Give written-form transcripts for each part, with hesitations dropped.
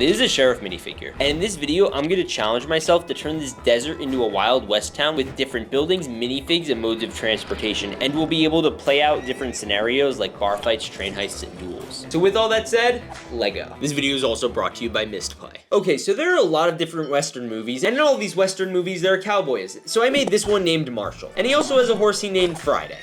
This is a sheriff minifigure, and in this video, I'm gonna challenge myself to turn this desert into a Wild West town with different buildings, minifigs, and modes of transportation, and we'll be able to play out different scenarios like bar fights, train heists, and duels. So with all that said, Lego. This video is also brought to you by Mistplay. Okay, so there are a lot of different Western movies, and in all these Western movies, there are cowboys. So I made this one named Marshall, and he also has a horse he named Friday.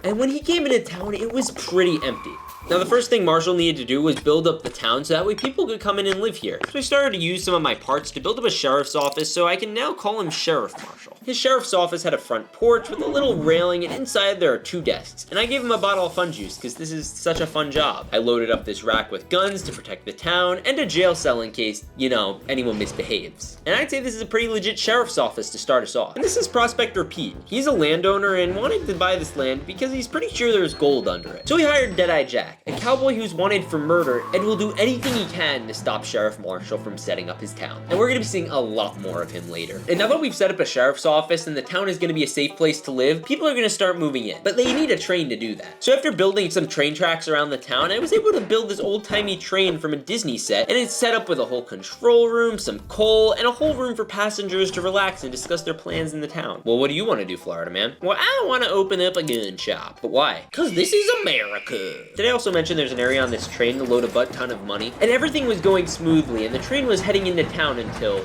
And when he came into town, it was pretty empty. Now, the first thing Marshall needed to do was build up the town so that way people could come in and live here. So I started to use some of my parts to build up a sheriff's office so I can now call him Sheriff Marshall. His sheriff's office had a front porch with a little railing, and inside there are 2 desks. And I gave him a bottle of fun juice because this is such a fun job. I loaded up this rack with guns to protect the town and a jail cell in case, you know, anyone misbehaves. And I'd say this is a pretty legit sheriff's office to start us off. And this is Prospector Pete. He's a landowner and wanted to buy this land because he's pretty sure there's gold under it. So he hired Deadeye Jack, a cowboy who's wanted for murder and will do anything he can to stop Sheriff Marshall from setting up his town. And we're gonna be seeing a lot more of him later. And now that we've set up a sheriff's office and the town is gonna be a safe place to live, people are gonna start moving in. But they need a train to do that. So after building some train tracks around the town, I was able to build this old-timey train from a Disney set, and it's set up with a whole control room, some coal, and a whole room for passengers to relax and discuss their plans in the town. Well, what do you want to do, Florida man? Well, I want to open up a gun shop. But why? Because this is America. Did I also mention there's an area on this train to load a butt ton of money? And everything was going smoothly, and the train was heading into town until...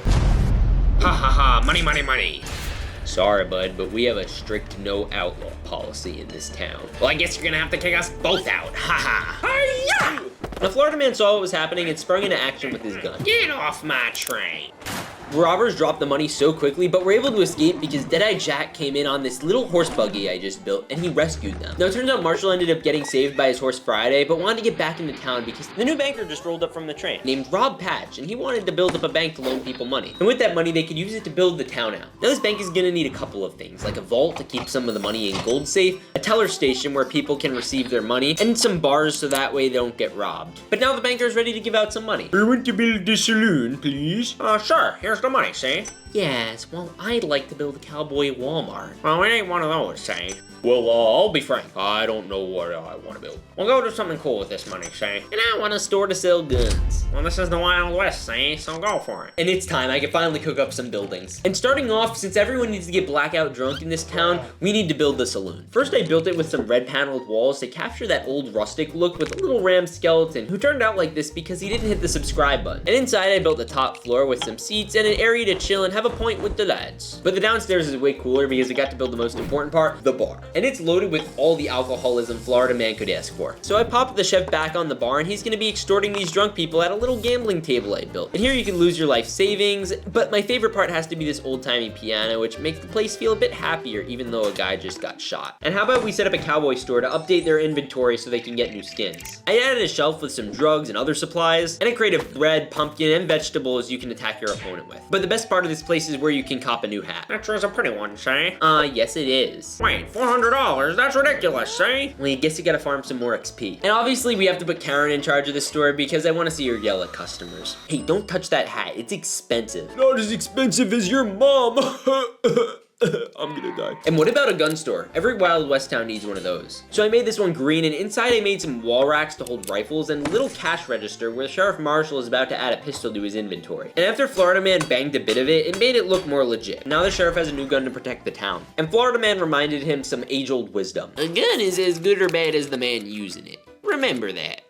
Ha ha ha, money, money, money. Sorry, bud, but we have a strict no outlaw policy in this town. Well, I guess you're gonna have to kick us both out. Ha ha. Hi-ya! The Florida man saw what was happening and sprung into action with his gun. Get off my train. Robbers dropped the money so quickly, but were able to escape because Deadeye Jack came in on this little horse buggy I just built, and he rescued them. Now, it turns out Marshall ended up getting saved by his horse Friday, but wanted to get back into town because the new banker just rolled up from the train, named Rob Patch, and he wanted to build up a bank to loan people money. And with that money, they could use it to build the town out. Now, this bank is gonna need a couple of things, like a vault to keep some of the money in gold safe, a teller station where people can receive their money, and some bars so that way they don't get robbed. But now the banker's ready to give out some money. I want to build a saloon, please. Sure, here's the money, see? Yes, well, I'd like to build a cowboy Walmart. Well, it ain't one of those, say. Well, I'll be frank. I don't know what I want to build. We'll go do something cool with this money, say. And I want a store to sell guns. Well, this is the Wild West, say, so go for it. And it's time. I can finally cook up some buildings. And starting off, since everyone needs to get blackout drunk in this town, we need to build the saloon. First, I built it with some red paneled walls to capture that old rustic look with a little ram skeleton who turned out like this because he didn't hit the subscribe button. And inside, I built the top floor with some seats and an area to chill and have a point with the lads. But the downstairs is way cooler because I got to build the most important part, the bar. And it's loaded with all the alcoholism Florida man could ask for. So I popped the chef back on the bar, and he's gonna be extorting these drunk people at a little gambling table I built. And here you can lose your life savings, but my favorite part has to be this old-timey piano, which makes the place feel a bit happier even though a guy just got shot. And how about we set up a cowboy store to update their inventory so they can get new skins? I added a shelf with some drugs and other supplies, and a crate of bread, pumpkin, and vegetables you can attack your opponent with. But the best part of this place is where you can cop a new hat. That sure is a pretty one, say? Yes it is. Wait, $400? That's ridiculous, say? Well, I guess you gotta farm some more XP. And obviously we have to put Karen in charge of the store because I want to see her yell at customers. Hey, don't touch that hat, it's expensive. Not as expensive as your mom. I'm gonna die. And what about a gun store? Every Wild West town needs one of those. So I made this one green, and inside I made some wall racks to hold rifles and a little cash register where Sheriff Marshall is about to add a pistol to his inventory. And after Florida Man banged a bit of it, it made it look more legit. Now the sheriff has a new gun to protect the town. And Florida Man reminded him some age-old wisdom. A gun is as good or bad as the man using it. Remember that.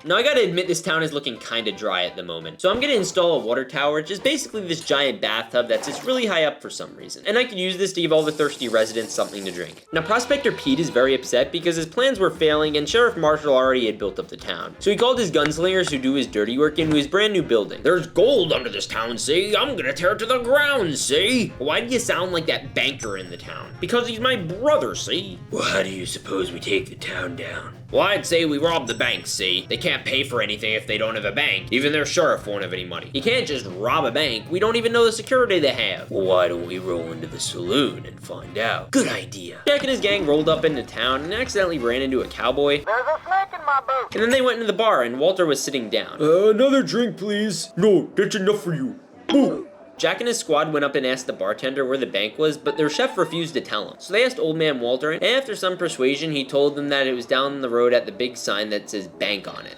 Now I gotta admit this town is looking kinda dry at the moment. So I'm gonna install a water tower, which is basically this giant bathtub that sits really high up for some reason. And I could use this to give all the thirsty residents something to drink. Now Prospector Pete is very upset because his plans were failing and Sheriff Marshall already had built up the town. So he called his gunslingers who do his dirty work into his brand new building. There's gold under this town, see? I'm gonna tear it to the ground, see? Why do you sound like that banker in the town? Because he's my brother, see? Well, how do you suppose we take the town down? Well, I'd say we rob the bank, see? They can't pay for anything if they don't have a bank. Even their sheriff won't have any money. You can't just rob a bank. We don't even know the security they have. Well, why don't we roll into the saloon and find out? Good idea. Jack and his gang rolled up into town and accidentally ran into a cowboy. There's a snake in my boot. And then they went into the bar and Walter was sitting down. Another drink, please. No, that's enough for you. Boom. Jack and his squad went up and asked the bartender where the bank was, but their chef refused to tell him. So they asked Old Man Walter, and after some persuasion, he told them that it was down the road at the big sign that says bank on it.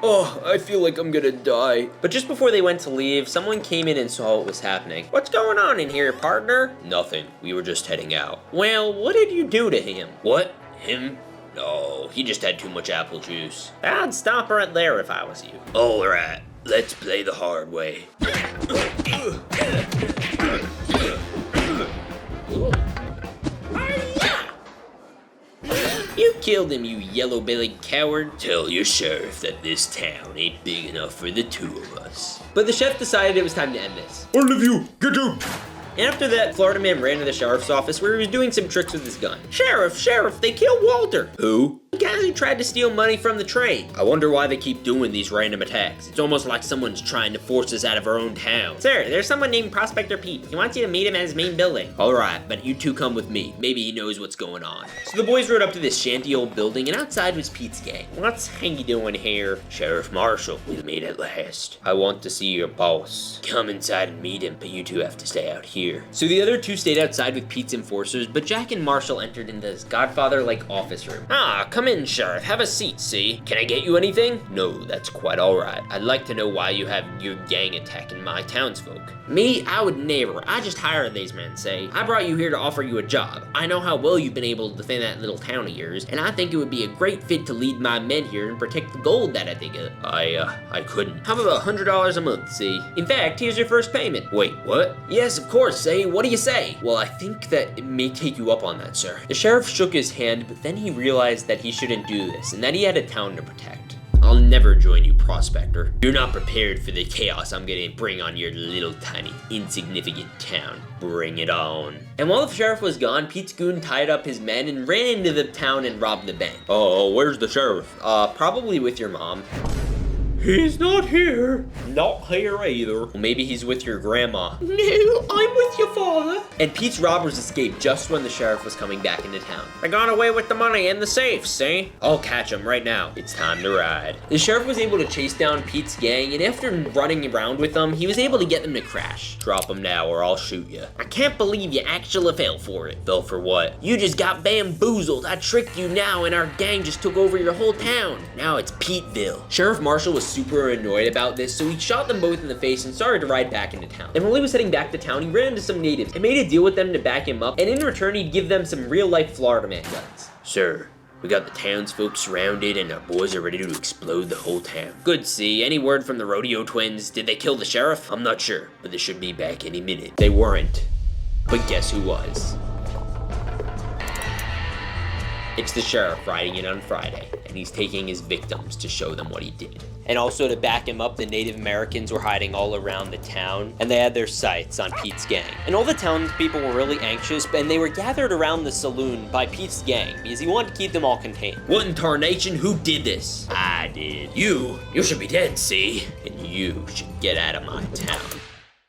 Oh, I feel like I'm gonna die. But just before they went to leave, someone came in and saw what was happening. What's going on in here, partner? Nothing. We were just heading out. Well, what did you do to him? What? Him? No, he just had too much apple juice. I'd stop right there if I was you. All right, let's play the hard way. You killed him, you yellow-bellied coward. Tell your sheriff that this town ain't big enough for the two of us. But the chef decided it was time to end this. All of you, get out! And after that, Florida Man ran to the sheriff's office where he was doing some tricks with his gun. Sheriff, they killed Walter. Who? The guy who tried to steal money from the train. I wonder why they keep doing these random attacks. It's almost like someone's trying to force us out of our own town. Sir, there's someone named Prospector Pete. He wants you to meet him at his main building. All right, but you two come with me. Maybe he knows what's going on. So the boys rode up to this shanty old building, and outside was Pete's gang. What's Hanky doing here? Sheriff Marshall, we'll meet at last. I want to see your boss. Come inside and meet him, but you two have to stay out here. So the other two stayed outside with Pete's enforcers, but Jack and Marshall entered into this Godfather-like office room. Ah, come in, Sheriff. Have a seat, see? Can I get you anything? No, that's quite all right. I'd like to know why you have your gang attacking my townsfolk. Me? I would never. I just hired these men, say. I brought you here to offer you a job. I know how well you've been able to defend that little town of yours, and I think it would be a great fit to lead my men here and protect the gold that I dig up. I couldn't. How about $100 a month, see? In fact, here's your first payment. Wait, what? Yes, of course, say. What do you say? Well, I think that it may take you up on that, sir. The sheriff shook his hand, but then he realized that he shouldn't do this, and that he had a town to protect. I'll never join you, Prospector. You're not prepared for the chaos I'm gonna bring on your little tiny, insignificant town. Bring it on. And while the sheriff was gone, Pete's goon tied up his men and ran into the town and robbed the bank. Oh, where's the sheriff? Probably with your mom. He's not here. Not here either. Well, maybe he's with your grandma. No, I'm with your father. And Pete's robbers escaped just when the sheriff was coming back into town. They got away with the money and the safe, see? I'll catch them right now. It's time to ride. The sheriff was able to chase down Pete's gang, and after running around with them, he was able to get them to crash. Drop them now or I'll shoot you. I can't believe you actually fell for it. Fell for what? You just got bamboozled. I tricked you now, and our gang just took over your whole town. Now it's Peteville. Sheriff Marshall was super annoyed about this, so he shot them both in the face and started to ride back into town. And while he was heading back to town, he ran into some natives and made a deal with them to back him up, and in return, he'd give them some real-life Florida Man guns. Sir, we got the townsfolk surrounded, and our boys are ready to explode the whole town. Good, see. Any word from the rodeo twins? Did they kill the sheriff? I'm not sure, but they should be back any minute. They weren't, but guess who was? It's the sheriff riding in on Friday, and he's taking his victims to show them what he did. And also to back him up, the Native Americans were hiding all around the town, and they had their sights on Pete's gang. And all the townspeople were really anxious, and they were gathered around the saloon by Pete's gang, because he wanted to keep them all contained. What in tarnation? Who did this? I did. You should be dead, see? And you should get out of my town.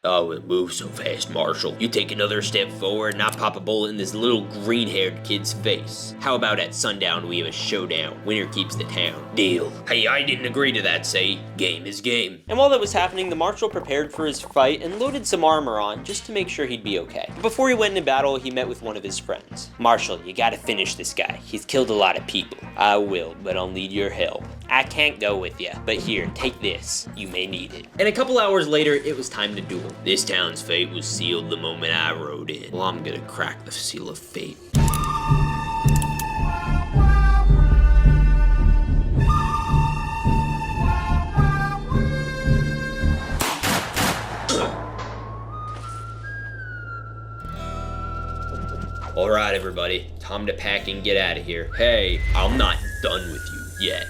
Oh, it moves so fast, Marshall. You take another step forward and I pop a bullet in this little green-haired kid's face. How about at sundown we have a showdown? Winner keeps the town. Deal. Hey, I didn't agree to that, say. Game is game. And while that was happening, the Marshal prepared for his fight and loaded some armor on just to make sure he'd be okay. But before he went into battle, he met with one of his friends. Marshal, you gotta finish this guy. He's killed a lot of people. I will, but I'll need your help. I can't go with you, but here, take this. You may need it. And a couple hours later, it was time to duel. This town's fate was sealed the moment I rode in. Well, I'm gonna crack the seal of fate. All right, everybody, time to pack and get out of here. Hey, I'm not done with you yet.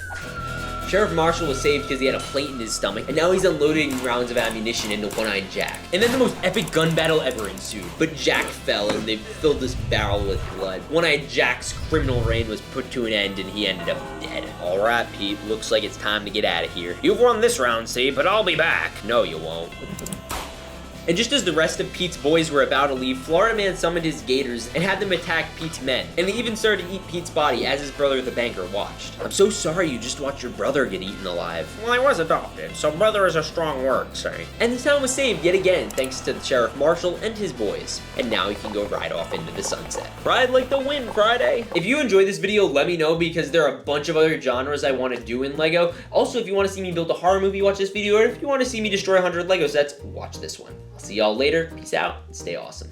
Sheriff Marshall was saved because he had a plate in his stomach, and now he's unloading rounds of ammunition into One-Eyed Jack. And then the most epic gun battle ever ensued. But Jack fell, and they filled this barrel with blood. One-Eyed Jack's criminal reign was put to an end, and he ended up dead. All right, Pete, looks like it's time to get out of here. You've won this round, see, but I'll be back. No, you won't. And just as the rest of Pete's boys were about to leave, Florida Man summoned his gators and had them attack Pete's men. And they even started to eat Pete's body as his brother the banker watched. I'm so sorry you just watched your brother get eaten alive. Well, I was adopted, so brother is a strong word, say. And the town was saved yet again thanks to the Sheriff Marshal and his boys. And now he can go ride off into the sunset. Ride like the wind, Friday! If you enjoyed this video, let me know because there are a bunch of other genres I want to do in LEGO. Also, if you want to see me build a horror movie, watch this video. Or if you want to see me destroy 100 LEGO sets, watch this one. I'll see y'all later. Peace out and stay awesome.